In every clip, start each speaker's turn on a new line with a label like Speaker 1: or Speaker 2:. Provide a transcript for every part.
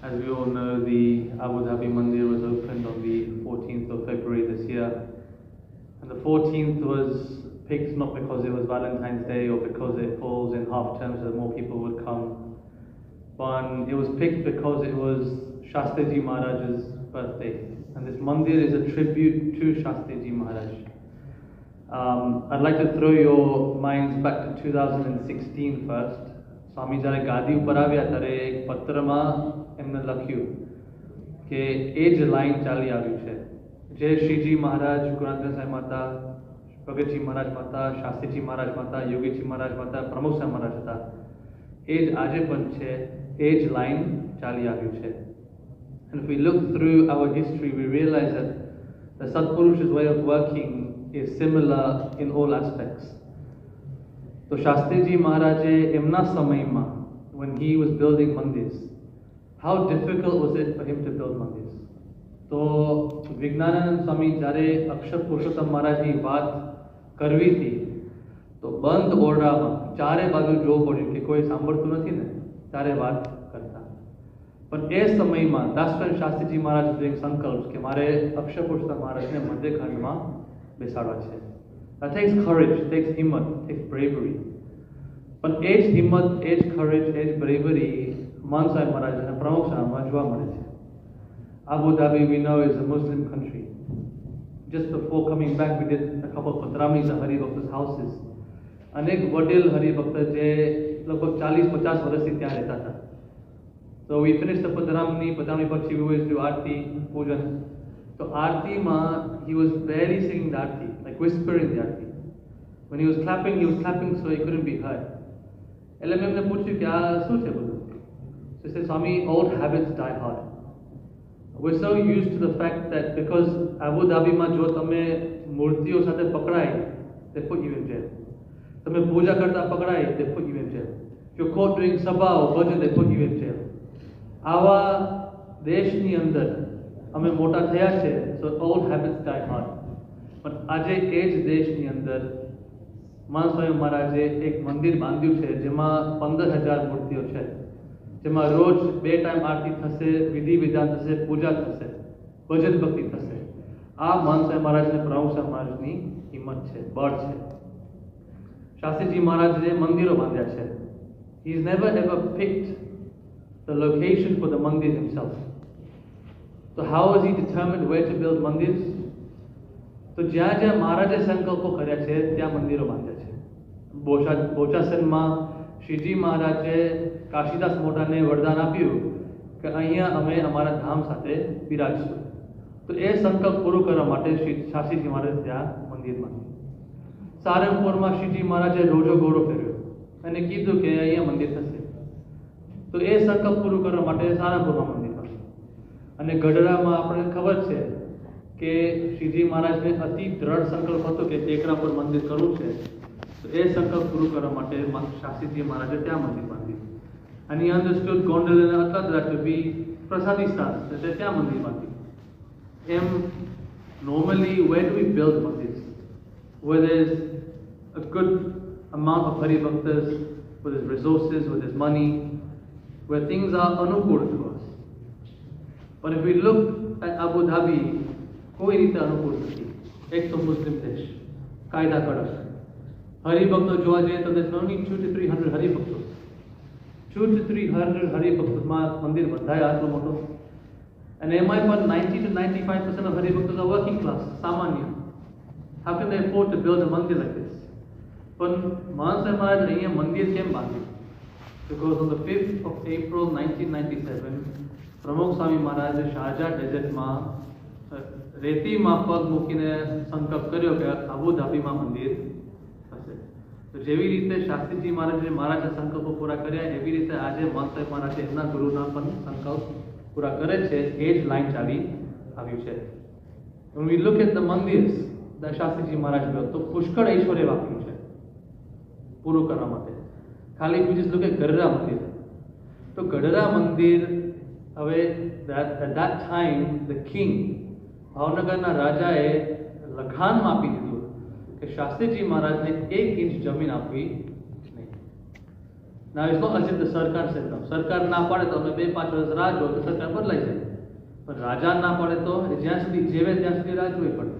Speaker 1: As we all know, the Abu Dhabi Mandir was opened on the 14th of February this year. And the 14th was picked not because it was Valentine's Day or because it falls in half term so that more people would come, but it was picked because it was Shastriji Maharaj's birthday. And this Mandir is a tribute to Shastriji Maharaj. I'd like to throw your minds back to 2016 first. સ્વામી જ્યારે ગાદી ઉપર આવ્યા ત્યારે એક પત્રમાં એમને લખ્યું કે એ જ લાઈન ચાલી આવ્યું છે, જે શ્રીજી મહારાજ, ગુણાત્મ સાહેબ માતા, ભગતજી મહારાજ માતા, શાસ્ત્રીજી મહારાજ માતા, યોગીજી મહારાજ માતા, પ્રમુખ સાહેબ મહારાજ હતા, એ જ આજે પણ છે, એ જ લાઈન ચાલી આવ્યું છે. And if we look through our history, we realize that the Satpurush's way of working is similar in all aspects. So Shastriji Maharaje emna samayma, when he was building mandirs, how difficult was it for him to build mandirs? So Vignananand Swami jare Akshar Purushottam Maharaj ni વાત કરવી હતી તો બંધ ઓરડામાં ચારે બાજુ જોવું પડ્યું કે કોઈ સાંભળતું નથી ને, ચારે વાત કરતા. પણ એ સમયમાં દાસવંત શાસ્ત્રીજી મહારાજ doing સંકલ્પ કે મારે અક્ષર પુરુષોત્તમ મહારાજને મધ્ય ખંડમાં બેસાડવા છે. That takes courage, takes himmat, takes bravery. But age himmat, age courage, age bravery, Man Sahib Maharaj and Pramukh Sahibમાં જોવા મળે છે. Abu Dhabi, we know, is a Muslim country. Just before coming back, we did a couple of patramnis at Hari Bhakta's houses. અનેક વડીલ હરિભક્ત જે લગભગ 40-50 વર્ષથી ત્યાં રહેતા હતા. So we finished the patramni પછી we always do આરતી, પૂજન. So આરતીમાં he was barely singing the Aarti, like whispering the Aarti. When he was clapping so he couldn't be heard. એટલે મેં એમને પૂછ્યું કે આ શું છે બધું? So he said, Swami, old habits die hard. We're so used to the fact that because Abu Dhabiમાં જો તમે મૂર્તિઓ સાથે પકડાય, they put you in jail. તમે પૂજા કરતા પકડાય, they put you in jail. If you're caught doing sabha or bhajan, they put you in jail. આવા દેશની અંદર અમે મોટા થયા છે, so old habits die hard. પણ આજે એ જ દેશની અંદર માન સ્વામી મહારાજે એક મંદિર બાંધ્યું છે જેમાં 15,000 મૂર્તિઓ છે, જેમાં રોજ 2 ટાઈમ આરતી થશે, વિધિ વિધાન થશે, પૂજા થશે, ભજન ભક્તિ થશે. આ માન સ્વામી મહારાજ ને પ્રમુખ સ્વામી મહારાજની હિંમત છે, બળ છે. શાસ્ત્રીજી મહારાજે મંદિરો બાંધ્યા છે. He has never ever picked the location for the mandir himself. So how has he determined where to build mandirs? તો જ્યાં જ્યાં મહારાજે સંકલ્પો કર્યા છે ત્યાં મંદિરો બાંધ્યા છે. બોચાસનમાં શ્રીજી મહારાજે કાશીદાસ મોટાને વરદાન આપ્યું કે અહીંયા અમે અમારા ધામ સાથે બિરાજશું. તો એ સંકલ્પ પૂરો કરવા માટે શાસ્ત્રીજી મહારાજ ત્યાં મંદિર બાંધ્યું. સારંગપુરમાં શ્રીજી મહારાજે રોજો ઘોડો ફેર્યો અને કીધું કે અહીંયા મંદિર થશે. તો એ સંકલ્પ પૂરું કરવા માટે સારંગપુરમાં મંદિર બાંધ્યું. અને ગઢડામાં આપણને ખબર છે કે શ્રીજી મહારાજને અતિ દ્રઢ સંકલ્પ હતો કે ટેકરા પર મંદિર કરવું છે. તો એ સંકલ્પ પૂરું કરવા માટે શાસ્ત્રીજી મહારાજે ત્યાં મંદિર બાંધ્યું. And he understood Gondal and Atladra to be prasadi stans, એટલે ત્યાં મંદિર બાંધ્યું. Normally, where do we build mandirs? Where there's a good amount of Hari Bhaktas, where there's resources, where there's money, where things are anukul to us. But if we look at Abu Dhabi, કોઈ રીતે અનુકૂળ નથી. એક તો મુસ્લિમ દેશ, કાયદા કડક. હરિભક્તો જોવા જઈએ તો there's only 200 to 300 હરિભક્તો. 200 to 300 હરિભક્તોમાં મંદિર બંધાય આટલું મોટું. અને એમાંય પણ 90 to 95% of હરિભક્તો are working class, સામાન્ય. How can they afford to build a mandir like this? પણ મહાન સાહેબ મહારાજ અહીંયા મંદિર કેમ બાંધ્યું? Because on the 5th of April 1997, પ્રમુખ સ્વામી મહારાજે શારજા ડેઝર્ટમાં રેતીમાં પગ મૂકીને સંકલ્પ કર્યો કે આબુ ધાબીમાં મંદિર હશે. તો જેવી રીતે શાસ્ત્રીજી મહારાજે મહારાજના સંકલ્પો પૂરા કર્યા, એવી રીતે આજે માન સાહેબ મહારાજે એમના ગુરુના પણ સંકલ્પ પૂરા કરે છે. એ જ લાઈન ચાલી આવ્યું છે. When we look at the mandirs that Shastriji Maharaj built, તો પુષ્કળ ઐશ્વર્ય વાપર્યું છે પૂરું કરવા માટે. ખાલી if we just look at Gadhada મંદિર, તો ગઢડા મંદિર હવે at that time the king, ભાવનગરના રાજાએ લખાણમાં આપી દીધું કે શાસ્ત્રીજી મહારાજને 1 ઇંચ જમીન આપવી નહીં. Now it's not as if the Sarkar said no. Sarkar ના પાડે તો અમે 2-5 વર્ષ રાહ જો તો સરકાર બદલાઈ જાય. પણ રાજા ના પાડે તો જ્યાં સુધી જીવે ત્યાં સુધી રાહ જોવી પડે.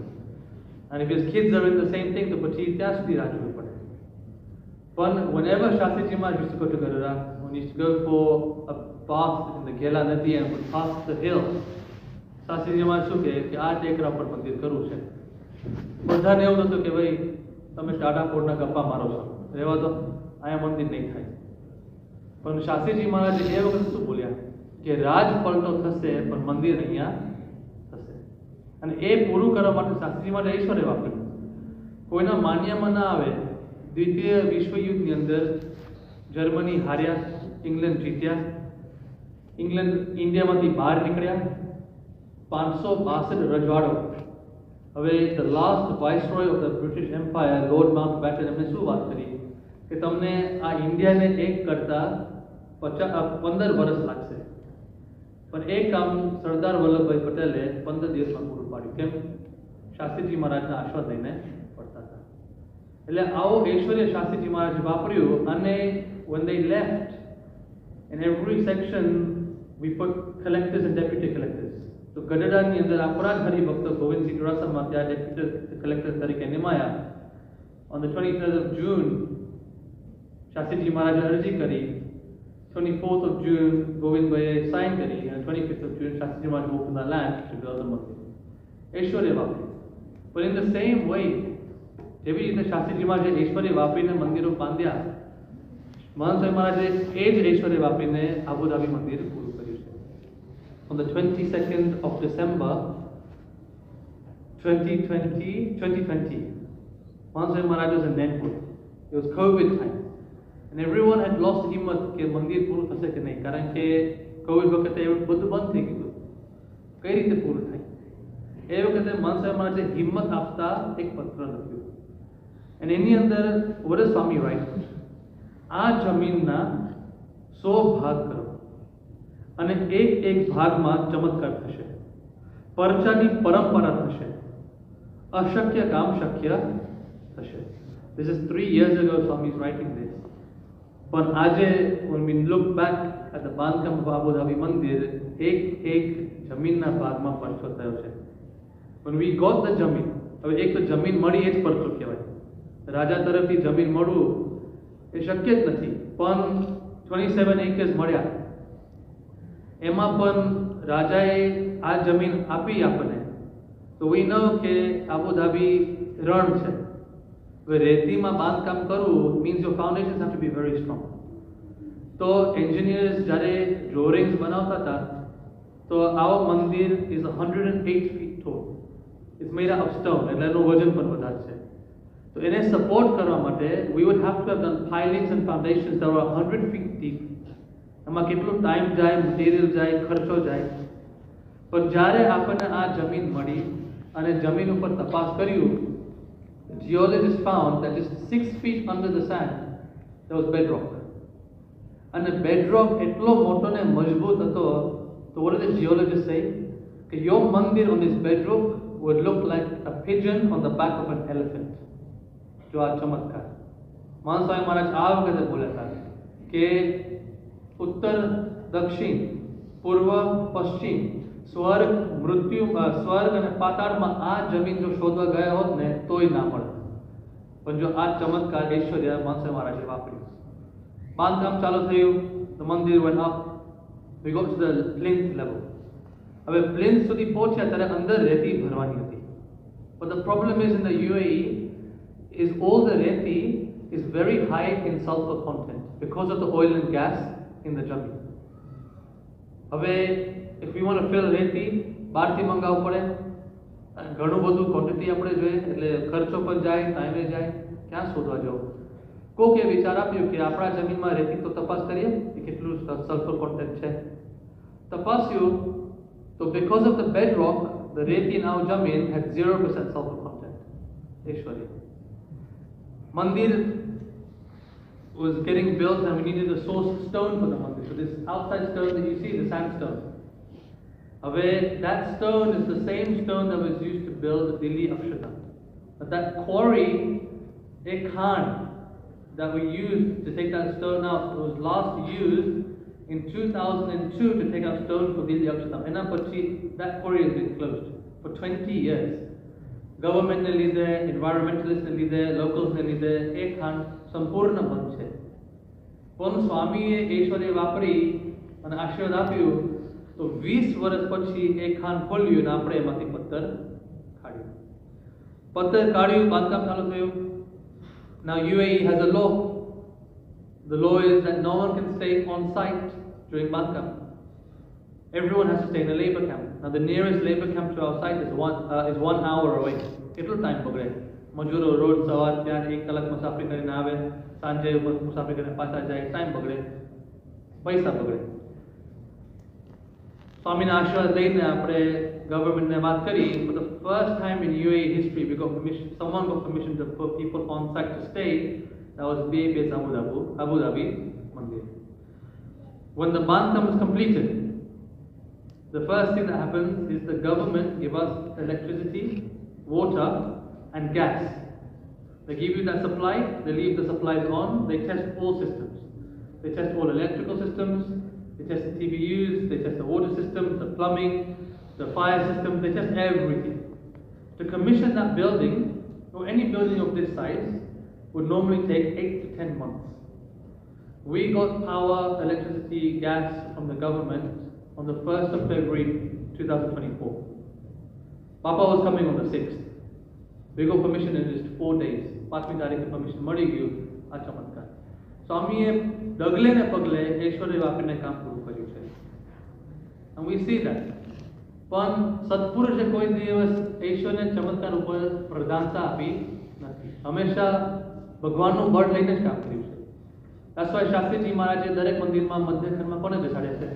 Speaker 1: And if his kids are in the same thing, તો પછી ત્યાં સુધી રાહ જોવી પડે. But whenever Shastriji Maharaj used to go to Gadara, when he used to go for a bath in the Gela Nadi and would pass the hill, Shastriji Maharaj શું કહે કે આ ટેકરા પર મંદિર કરવું છે. બધાને એવું હતું કે ભાઈ તમે ટાટા પોળના ગપ્પા મારો છો, રહેવા દો, અહીંયા મંદિર નહીં થાય. પણ શાસ્ત્રીજી મહારાજે એ વખત શું બોલ્યા કે રાજ પલટો થશે પણ મંદિર અહીંયા થશે. અને એ પૂરું કરવા માટે શાસ્ત્રીજી મહારાજે ઈશ્વરે વાપર્યું. કોઈના માન્યમાં ના આવે. દ્વિતીય વિશ્વયુદ્ધની અંદર જર્મની હાર્યા, ઇંગ્લેન્ડ જીત્યા, ઇંગ્લેન્ડ ઇન્ડિયામાંથી બહાર નીકળ્યા, 562 રજવાડો. હવે the last viceroy of the British Empire Lord Mountbatten એમણે શું વાત કરી કે તમને આ ઇન્ડિયાને એક કરતા 15 વર્ષ લાગશે. પણ એ કામ સરદાર વલ્લભભાઈ પટેલે 15 દિવસમાં પૂરું પાડ્યું. કેમ? શાસ્ત્રીજી મહારાજના આશીર્વાદ લઈને પડતા હતા. એટલે આવો ઐશ્વર્ય શાસ્ત્રીજી મહારાજે વાપર્યું. અને when they left, in every section we put collectors and deputy collectors. તો ગઢડાની અંદર આપણા જ હરિભક્ત ગોવિંદસિંહ ચુડાસમા ત્યાં ડેપ્યુટી કલેક્ટર તરીકે નિમાયા. On the 23rd of June, Shastriji મહારાજે અરજી કરી. 24th of June, ગોવિંદભાઈએ સાઇન કરી. અને 25th of June, Shastriji Maharaj moved to the land to build the મંદિર. ઐશ્વર્ય વાપરી. But in the same way, જેવી રીતે શાસ્ત્રીજી મહારાજે ઐશ્વર્ય વાપરીને મંદિરો બાંધ્યા, મહંત સ્વામી મહારાજે એ જ ઐશ્વર્ય વાપરીને આબુધાબી મંદિર પૂરું કર્યું છે. On the 22nd of December 2020, Mansai Maharaj was in Nagpur. It was COVID time. And everyone had lost himmat કે મંદિર પૂરું થશે કે નહીં, કારણ કે કોવિડ વખતે બધું બંધ થઈ ગયું. કઈ રીતે પૂરું થાય? એ વખતે માનસાઈ મહારાજે હિંમત આપતા એક પત્ર લખ્યું. અને એની અંદર what does Swami write? આ જમીનના 100 ભાગ કરો અને એક ભાગમાં ચમત્કાર થશે, પરચાની પરંપરા થશે, અશક્ય કામ શક્ય થશે. This is 3 years ago Swami is writing this. But આજે when we look back at the બાંધકામ of Abu Dhabi મંદિર, એક જમીનના ભાગમાં પરચો થયો છે. When we got the જમીન, હવે એક તો જમીન મળી એ જ પરચો કહેવાય. રાજા તરફથી જમીન મળવું એ શક્ય જ નથી. પણ 27 acres મળ્યા. એમાં પણ રાજાએ આ જમીન આપી આપણને. તો વી નો કે આબુધાબી રણ છે. હવે રેતીમાં બાંધકામ કરવું means your foundations have to be very strong. તો એન્જિનિયર્સ જ્યારે ડ્રોરિંગ્સ બનાવતા હતા તો આવો મંદિર is 108 feet tall. It's made of stone, એટલે એનું વજન પણ વધારે છે. તો એને સપોર્ટ કરવા માટે we would have to have done pilings and foundations that were 100 feet deep. એમાં કેટલું ટાઈમ જાય, મટીરિયલ જાય, ખર્ચો જાય. પણ જ્યારે આપણને આ જમીન મળી અને જમીન ઉપર તપાસ કર્યું, geologists found that just 6 feet under the sand there was bedrock. And the bedrock એટલો મોટો ને મજબૂત હતો. So what did the geologists say? That your mandir on this bedrock would look like a pigeon on the back of an elephant. जो આ ચમત્કાર માન સ્વામી મહારાજ આ વખતે બોલ્યા હતા કે ઉત્તર દક્ષિણ પૂર્વ પશ્ચિમ સ્વર્ગ મૃત્યુ સ્વર્ગ અને પાતાળમાં આ જમીન જો શોધવા ગયા હોત ને તોય ના મળે. પણ જો આ ચમત્કાર ઐશ્વર્ય માનસા મહારાજે વાપર્યું. બાંધકામ ચાલુ થયું. The મંદિર went up. We got to the plinth level. હવે પ્લિન્થ સુધી પહોંચ્યા ત્યારે અંદર રેતી ભરવાની હતી. But the problem is in the UAE is all the reti is very high in sulfur content because of the oil and gas in the jameen. હવે if we want to fill reti બહારથી મંગાવવું પડે, ઘણું બધું quantity આપણે જોઈએ, એટલે ખર્ચો પણ જાય, ટાઈમે જાય, ક્યાં શોધવા જવું? કોકે વિચાર આપ્યો કે આપણા જમીનમાં રેતી તો તપાસ કરીએ કે કેટલું સલ્ફર કોન્ટેન્ટ છે. તપાસ્યું તો because of the bedrock the reti in our jameen had 0% sulfur content. Eshwari mandir was getting built and we needed a source stone for the mandir. So this outside stone that you see, the sandstone, that stone is the same stone that was used to build the Delhi Akshardham. But that quarry, a khan, that were used to take that stone out, it was last used in 2002 to take out stone for Dilli Akshardham. That quarry has been closed for 20 years. Government ne lidhe, environmentalists ne lidhe, locals ne lidhe, ek khan સંપૂર્ણ બંધ છે. પણ સ્વામીએ ઈશ્વરે વાપરી અને આશીર્વાદ આપ્યું તો 20 વર્ષ પછી એ ખાન ખોલ્યું અને આપણે એમાંથી પથ્થર કાઢ્યું. પથ્થર કાઢ્યું, બાંધકામ ચાલુ થયું. Now UAE has a law. The law is that no one can stay on site during bankam. Everyone has to stay in a labor camp. Now the nearest labor camp to our site is 1 hour away. કેટલો time બગડે? મજૂરો રોજ સવાર ત્યાં 1 કલાક મુસાફરી કરીને આવે, સાંજે મુસાફરી કરીને પાછા જાય, ટાઈમ બગડે, પૈસા બગડે. સ્વામીના આશીર્વાદ લઈને આપણે ગવર્મેન્ટને વાત કરી. For the first time in UAE history, we got permission, someone got permission to put people on site to stay. That was BAP's Abu Dhabi Mandir. When the Bandham was completed, the first thing that happens is the government give us electricity, water and gas. They give you that supply, they leave the supplies on, they test all systems. They test all electrical systems, they test the TBUs, they test the water systems, the plumbing, the fire systems, they test everything. To commission that building, or any building of this size, would normally take 8 to 10 months. We got power, electricity, gas from the government on the 1st of February 2024. Papa was coming on the 6th. We got permission in just 4 days. 5મી તારીખે permission મળી ગયું. આ ચમત્કાર. સ્વામીએ ડગલે ને પગલે ઈશ્વરે વાપરીને કામ પૂરું કર્યું છે. And we see that. પણ સત્પુરુષે કોઈ દિવસ ઈશ્વરને ચમત્કાર ઉપર પ્રધાનતા આપી નથી. હંમેશા ભગવાનનું બળ લઈને જ કામ કર્યું છે. That's why શાસ્ત્રીજી મહારાજે દરેક મંદિરમાં મધ્યખંડમાં કોને બેસાડે છે?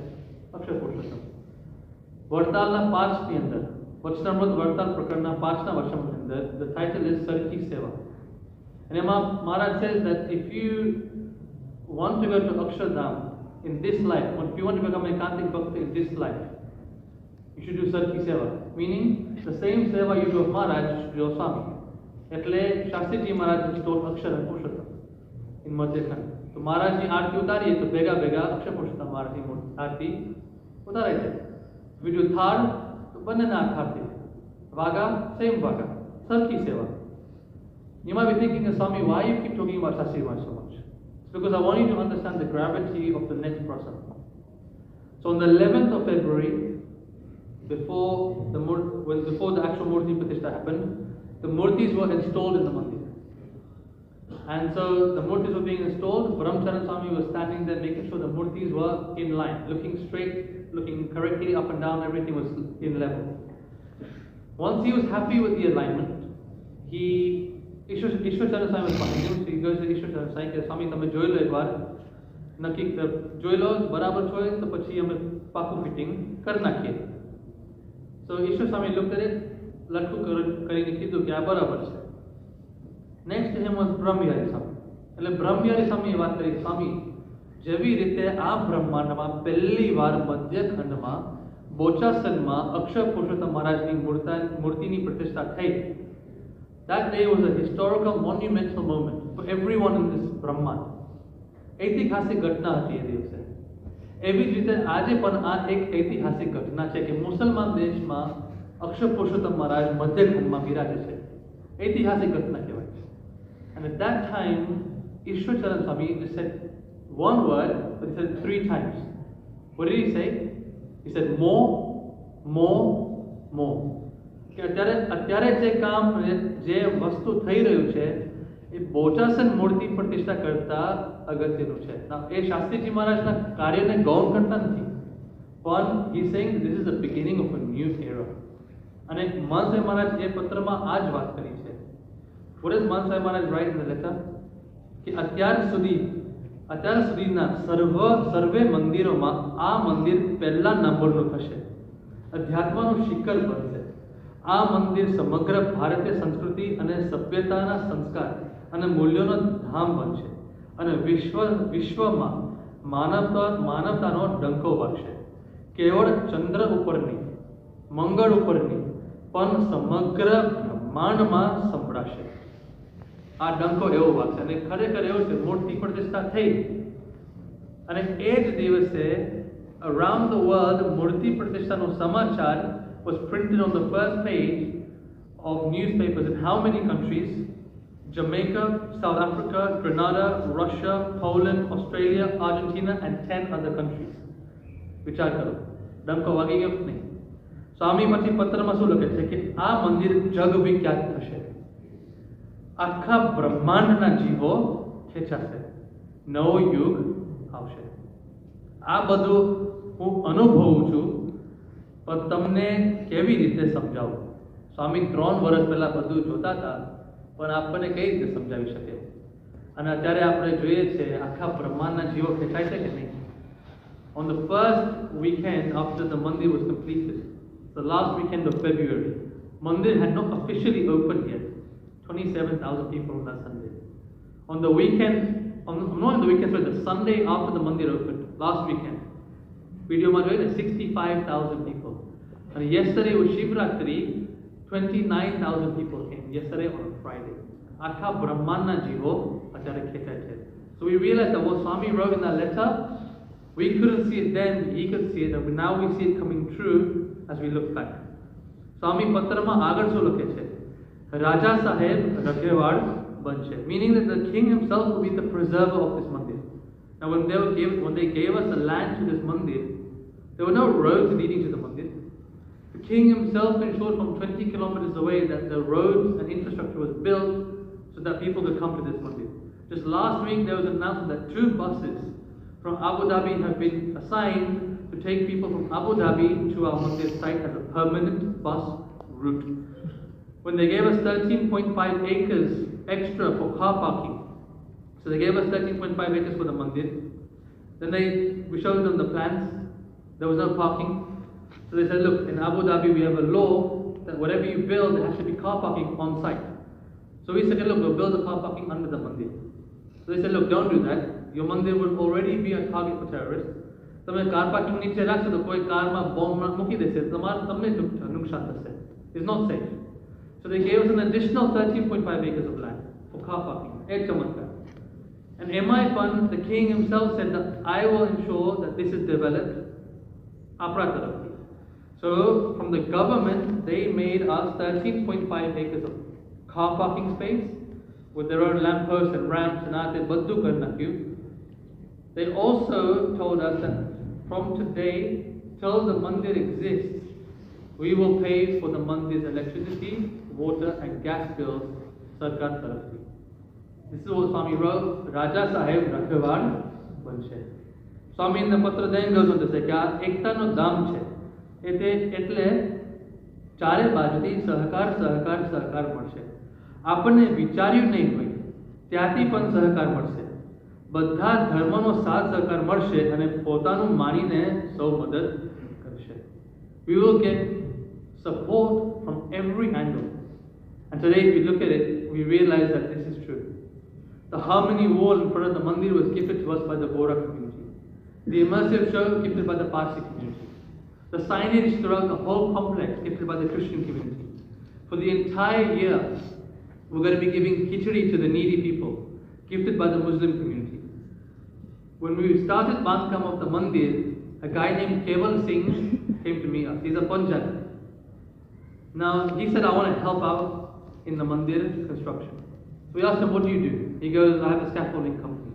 Speaker 1: અક્ષર પુરુષોત્તમ. વડતાલના 5ની અંદર વચનામૃત વડતાલ પ્રકરણના 5ના વર્ષની અંદર the title is સરખી સેવા. And Maharaj says that if you want to go to Akshardham in this life, or if you want to become a Kantik Bhakta in this life, you should do Sarki Seva. Meaning, the same Seva you do of Maharaj, you should do of Swami. એટલે શાસ્ત્રીજી મહારાજ installed અક્ષર અને Purushottam in મધ્યખંડ. તો મહારાજની આરતી ઉતારીએ તો ભેગા ભેગા અક્ષર પુરુષોત્તમ મહારાજની આરતી ઉતારાય છે. We do થાળ તો બંનેના આરતી. વાગા, same વાગા. સરખી સેવા. You might be thinking, Swami, why you keep talking about Shastri Maharaj so much? It's because I want you to understand the gravity of the next process. So on the 11th of February, before the actual Murti Pratishtha happened, the Murtis were installed in the Mandir. And so the Murtis were being installed, Brahmacharan Swami was standing there making sure the Murtis were in line, looking straight, looking correctly up and down, everything was in level. Once he was happy with the alignment, Ishwar Charan Swami was behind him, so he goes to Ishwar Charan Swami, કે સ્વામી તમે જોઈ લો એકવાર, નક્કી જોઈ લો બરાબર છે તો પછી અમે પાકું ફિટિંગ કરી નાખીએ. So Ishwar Swami looked at it, લટકું કરીને કીધું કે આ બરાબર છે. Next to him was Brahmyari Swami. એટલે Brahmyari Swami વાત કરી, સ્વામી જેવી રીતે આ બ્રહ્માંડમાં પહેલી વાર મધ્યખંડમાં બોચાસનમાં અક્ષર પુરુષોત્તમ મહારાજની મૂર્તિની પ્રતિષ્ઠા થઈ. That day was a historical, monumental moment for everyone in this Brahman. ऐतिहासिक घटना હતી એ દિવસે. એવી જ રીતે આજે પણ આ એક ઐતિહાસિક ઘટના છે કે મુસલમાન દેશમાં અક્ષર પુરુષોત્તમ મહારાજ મધ્યખંડમાં બિરાજે છે. ઐતિહાસિક ઘટના કહેવાય. And at that time, Ishwar Charan Swami just said one word, but he said 3 times. What did he say? He said more, more, more. કે અત્યારે જે કામ જે વસ્તુ થઈ રહ્યું છે એ બોચાસન મૂર્તિ પ્રતિષ્ઠા કરતા અગત્યનું છે. એ શાસ્ત્રીજી મહારાજના કાર્યને ગૌણ કરતા નથી, પણ he is saying this is the beginning of a new era. અને માનસાઈ મહારાજ એ પત્રમાં આ જ વાત કરી છે. What does Mansai Maharaj write in the letter? કે અત્યાર સુધીના સર્વે મંદિરોમાં આ મંદિર પહેલા નંબરનું થશે, અધ્યાત્મનું શિખર બનશે. આ મંદિર સમગ્ર ભારતીય સંસ્કૃતિ અને સભ્યતાના સંસ્કાર અને મૂલ્યોનો ધામ બનશે અને વિશ્વમાં માનવતાનો ડંકો વાગશે. કેવળ ચંદ્ર ઉપરની, મંગળ ઉપરની, પણ સમગ્ર બ્રહ્માંડમાં સંભળાશે. આ ડંકો એવો વાગશે અને ખરેખર એવું છે મૂર્તિ પ્રતિષ્ઠા થઈ અને એ જ દિવસે around the world મૂર્તિ પ્રતિષ્ઠાનો સમાચાર was printed on the first page of newspapers in how many countries? Jamaica, South Africa, Grenada, Russia, Poland, Australia, Argentina and 10 other countries. વિચાર કરો ડંકો વાગી ગયો નહીં. સ્વામી પછી પત્રમાં શું લખે છે કે આ મંદિર જગ વિખ્યાત થશે, આખા બ્રહ્માંડના જીવો ખેંચાશે, નવો યુગ આવશે. આ બધું હું અનુભવું છું પણ તમને કેવી રીતે સમજાવું? સ્વામી 3 વર્ષ પહેલા બધું જોતા હતા પણ આપણને કઈ રીતે સમજાવી શકે? અને અત્યારે આપણે જોઈએ છે આખા બ્રહ્માંડના જીવો ખેંચાય છે કે નહીં? On the first weekend after the mandir was completed, the last weekend of February, mandir had not officially opened yet. 27,000 people on that Sunday. On the weekend, not on the weekend, sorry, the Sunday after the mandir opened, last weekend, video majority 65,000 people. And yesterday was Shivratri, 29,000 people came yesterday on Friday. Akha Brahmana Jivo Acharya Khetache. So we realized that what Swami wrote in that letter, we couldn't see it then, he could see it, and now we see it coming true as we look back. Swami Patrama Agar so loke છે Raja Saheb Raghewad Banche, meaning that the king himself will be the preserver of this mandir. Now when they gave us the land to this mandir, there were no roads leading to the mandir. The king himself ensured from 20 kilometers away that the roads and infrastructure was built so that people could come to this mandir. Just last week there was an announcement that 2 buses from Abu Dhabi have been assigned to take people from Abu Dhabi to our mandir site as a permanent bus route. When they gave us 13.5 acres extra for car parking, so they gave us 13.5 acres for the mandir. Then we showed them the plans. There was no parking. So they said, look, in Abu Dhabi we have a law that whatever you build, there has to be car parking on site. So we said, look, we'll build the car parking under the mandir. So they said, look, don't do that. Your mandir will already be a target for terrorists. તમે car parking નીચે રાખશો તો કોઈ કારમાં bomb મૂકી દેશે, તમને નુકસાન થશે. It's not safe. So they gave us an additional 13.5 acres of land for car parking. And MI Fund, the king himself said that I will ensure that this is developed. So from the government, they made us 13.5 acres of car parking space with their own lampposts and ramps and ate baddu kar nakyu. They also told us that from today till the mandir exists, we will pay for the mandir's electricity, water and gas bills sarkar tarafthi. This is what Swami wrote, Raja Saheb Raghewad Banche. Swami in the patra then goes on to say કે આ એકતાનો ધામ છે એટલે ચારે બાજુથી સહકાર સહકાર સહકાર મળશે. આપણને વિચાર્યું નહીં હોય ત્યાંથી પણ સહકાર મળશે. બધા ધર્મનો સાથ સહકાર મળશે અને પોતાનું માનીને સૌ મદદ કરશે. We will get support from every angle. And today if we look at it, we realize that this is true. The harmony wall in front of the mandir was gifted to us by the Bora community. The immersive show gifted by the Parsi community. The signage throughout the whole complex gifted by the Christian community. For the entire year, we're going to be giving khichdi to the needy people, gifted by the Muslim community. When we started Bandhkam of the mandir, a guy named Keval Singh came to meet us. He's a Punjabi. Now, he said, I want to help out in the mandir construction. So we asked him, what do you do? He goes, I have a scaffolding company.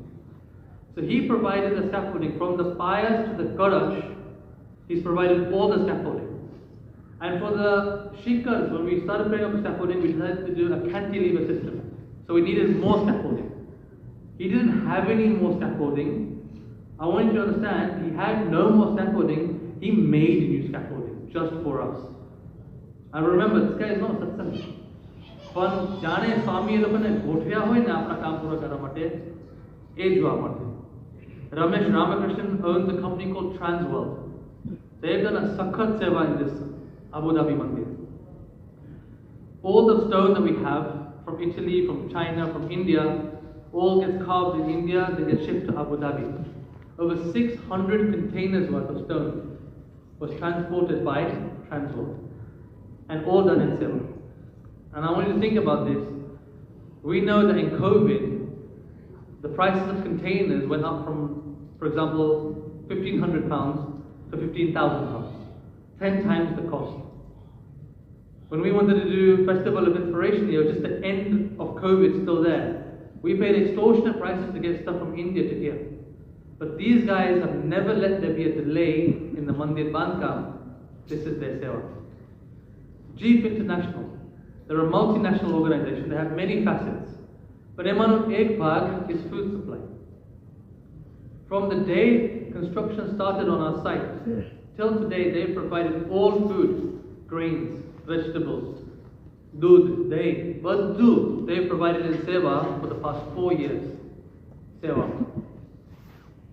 Speaker 1: So he provided the scaffolding from the spires to the garage. He's provided all the scaffolding. And for the shikars, when we started putting up the scaffolding, we decided to do a cantilever system. So we needed more scaffolding. He didn't have any more scaffolding. I want you to understand, he had no more scaffolding. He made new scaffolding just for us. And remember, this guy is not satsang. પણ જાણે સ્વામી એ લોકોને ગોઠવ્યા હોય ને આપણા કામ પૂરા કરવા માટે એ જોવા મળે. Ramesh Ramakrishnan owns a company called Transworld. They've done a sakhat seva in this Abu Dhabi mandir. All the stone that we have from Italy, from China, from India, all gets carved in India, they get shipped to Abu Dhabi. Over 600 containers worth of stone was transported by Transworld and all done in silver. And I want you to think about this. We know that in COVID, the prices of containers went up from, for example, £1,500 to £15,000, 10 times the cost. When we wanted to do Festival of Inspiration, it was just the end of COVID still there. We paid extortionate prices to get stuff from India to here. But these guys have never let there be a delay in the Mandir Bandhkam. This is their seva. Jeep International, they're a multinational organization. They have many facets. But Emanu Ek Bhag is food supply. From the day construction started on our site till today, they've provided all food, grains, vegetables, doodh, dahi, baddu. They've provided in seva for the past 4 years. Seva.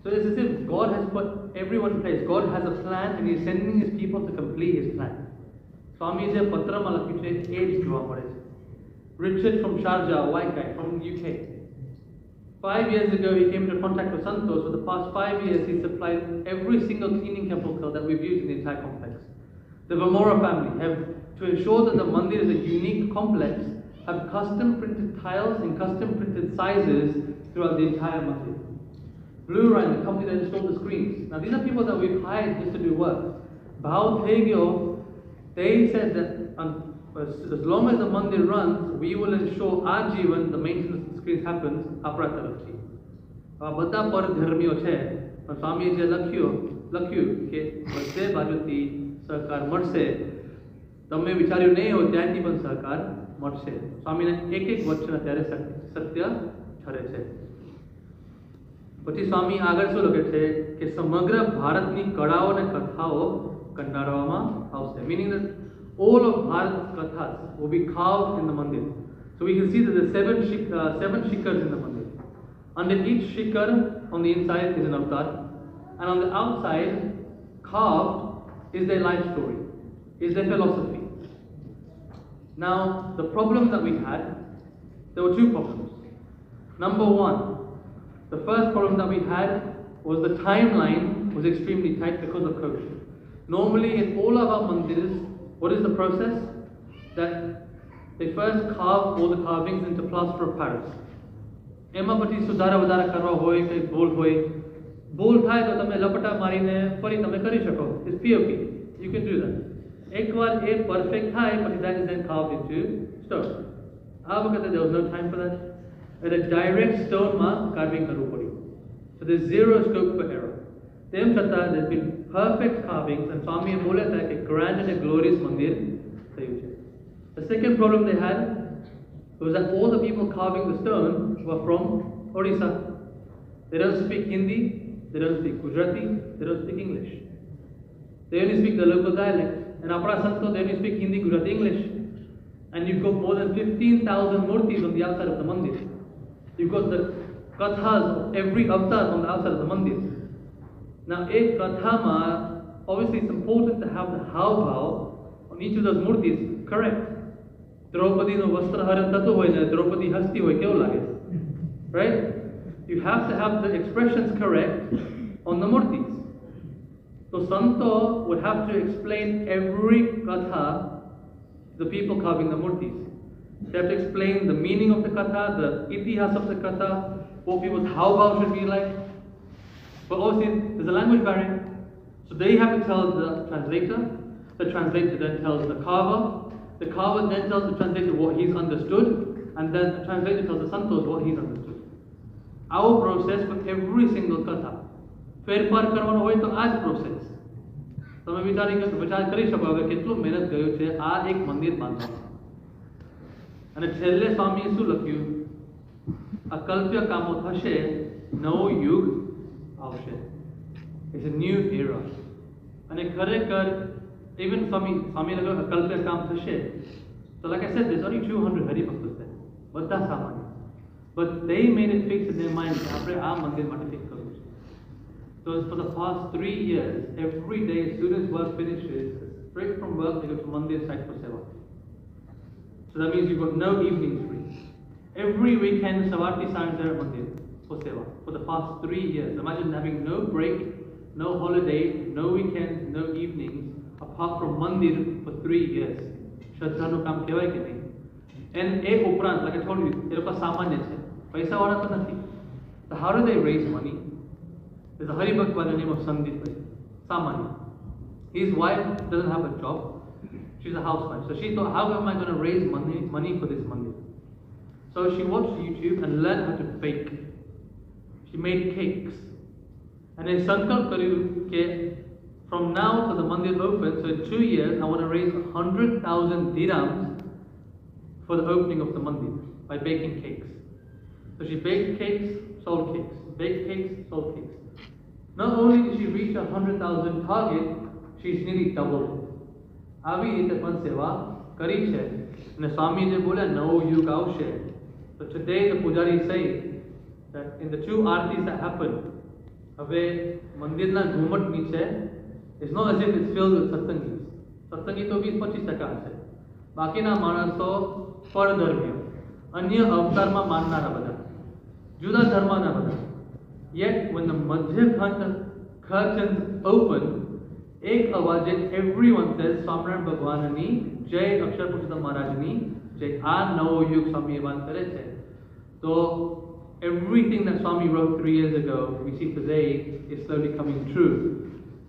Speaker 1: So it's as if God has put everyone in place. God has a plan and He's sending His people to complete His plan. Swami je patra માં લખ્યું છે એ જ જોવા મળે છે. Richard from Sharjah, a white guy from the UK. 5 years ago, he came into contact with Santos. For the past 5 years, he supplied every single cleaning chemical that we've used in the entire complex. The Vamora family have, to ensure that the mandir is a unique complex, have custom printed tiles in custom printed sizes throughout the entire mandir. Blue Rhine, the company that installed the screens. Now these are people that we've hired just to do work. Bhao Thegyo, they said that as long as the mandir runs, we will ensure our Jivan, the maintenance of the screens happens, આપણા તરફથી. બધા પર ધર્મીઓ છે, પણ સ્વામીએ જે લખ્યું કે બધે બાજુથી સહકાર મળશે. તમે વિચાર્યું નહીં હોય ત્યાંથી પણ સહકાર મળશે. સ્વામીના એક વચન અત્યારે સત્ય ઠરે છે. પછી સ્વામી આગળ શું લખે છે કે સમગ્ર ભારતની કળાઓ અને કથાઓ કંડારવામાં આવશે. Meaning that all of Bharat's kathas will be carved in the mandir. So we can see that there are seven shikhars in the mandir. Under each shikhar, on the inside is an avatar, and on the outside, carved, is their life story, is their philosophy. Now, the problem that we had, there were two problems. Number one, the first problem that we had was the timeline was extremely tight because of COVID. Normally, in all of our mandirs, what is the process? That they first carve all the carvings into plaster of Paris. એમાં પછી સુધારા વધારા કરવા હોય કંઈ ભૂલ થાય તો તમે લપટા મારીને ફરી તમે કરી શકો. It's POP. You can do that. એકવાર એ perfect થાય પછી that is then carved into stone. આ વખતે there was no time for that. At a direct stone માં carving કરવું પડ્યું. So there's zero scope for error. તેમ છતાં there's been perfect carvings and સ્વામીએ બોલ્યા હતા કે grand and a glorious મંદિર થયું છે. The second problem they had was that all the people carving the stone were from Odisha. They don't speak Hindi, they don't speak Gujarati, they don't speak English. They only speak the local dialect. And Apara Santo, they only speak Hindi, Gujarati, English. And you've got more than 15,000 murtis on the outside of the mandir. You've got the kathas of every avatar on the outside of the mandir. Now, ek kathama, obviously it's important to have the how on each of those murtis correct. દ્રૌપદીનું વસ્ત્રહરણ થતું હોય ને દ્રૌપદી હસતી હોય કેવું લાગે? Right? You have to have the expressions correct on the murtis. So Santo would have to explain every katha to the people carving the murtis. They have to explain the meaning of the katha, the itihas of the katha, what people's how should be like. But obviously there's a language barrier. So they have to tell the translator then tells the carver then tells the translator what he's understood, and then the translator tells the santos what he's understood. Our process for every single katha. ફેરફાર કરવાનો હોય તો આ જ process. તમે વિચાર કરી શકો કે કેટલું મહેનત ગયું છે આ એક મંદિર બાંધવામાં. અને છેલ્લે સ્વામીએ શું લખ્યું? અકલ્પ્ય કામો થશે, નવો યુગ આવશે. It's a new era. અને ખરેખર even Swami લખ્યું અકલ્પ્ય કામ થશે. So like I said, there's only 200 હરિભક્તો છે, બધા સામાન્ય. But they made it fix in their mind કે આપણે આ મંદિર માટે ફિક્સ કરવું છે. So for the past 3 years, every day as soon as work finishes, straight from work they go to Mandir site for seva. So that means you've got no evenings free. Every weekend, Savarti Saranjara Mandir for seva for the past 3 years. Imagine having no break, no holiday, no weekends, no evenings, apart from Mandir for 3 years. Shraddhanu Kam kehvay ke nahi? And a ઉપરાંત, like I told you, એ લોકો સામાન્ય છે, પૈસાવાળા તો નથી. So how do they raise money? There's a Haribhakt by the name of Sandeep Bhai, Samanya. His wife doesn't have a job. She's a housewife. So she thought, how am I going to raise money for this mandir? So she watched YouTube and learned how to bake. She made cakes. And then sankalp karyu ke from now till the mandir opens, so in 2 years, I want to raise 100,000 dirhams for the opening of the mandir by baking cakes. So she baked cakes, sold cakes. Baked cakes, sold cakes. Not only did she reach a 100,000 target, she's nearly doubled it. આવી રીતે પણ સેવા કરી છે. અને સ્વામી જે બોલ્યા નવો યુગ આવશે. So today the pujari says that in the 2 aartis that happened, હવે મંદિરના ઘુમટ નીચે, it's not as if it's filled with satsangis. સત્સંગી તો 20-25% હશે. બાકીના માણસો પરધર્મીઓ, અન્ય અવતારમાં માનનારા બધા, જુદા ધર્મના બધા. Yet when the madhya curtains open, એક અવાજે everyone says સ્વામિનારાયણ ભગવાનની જય, અક્ષર પુરુષોત્તમ મહારાજની જય. આ નવો યુગ સ્વામી વાત કરે છે. So everything that Swami wrote 3 years ago, we see today is slowly coming true.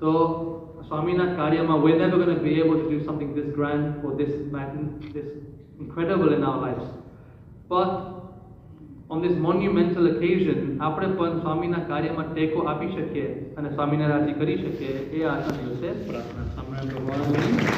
Speaker 1: So Swamina Karyama, we're never going to be able to do something this grand or this incredible in our lives. But on this monumental occasion, આપણે પણ સ્વામીના કાર્યમાં ટેકો આપી શકીએ અને સ્વામીને રાજી કરી શકીએ, એ આજના દિવસે પ્રાર્થના. સ્વામિનારાયણ ભગવાનની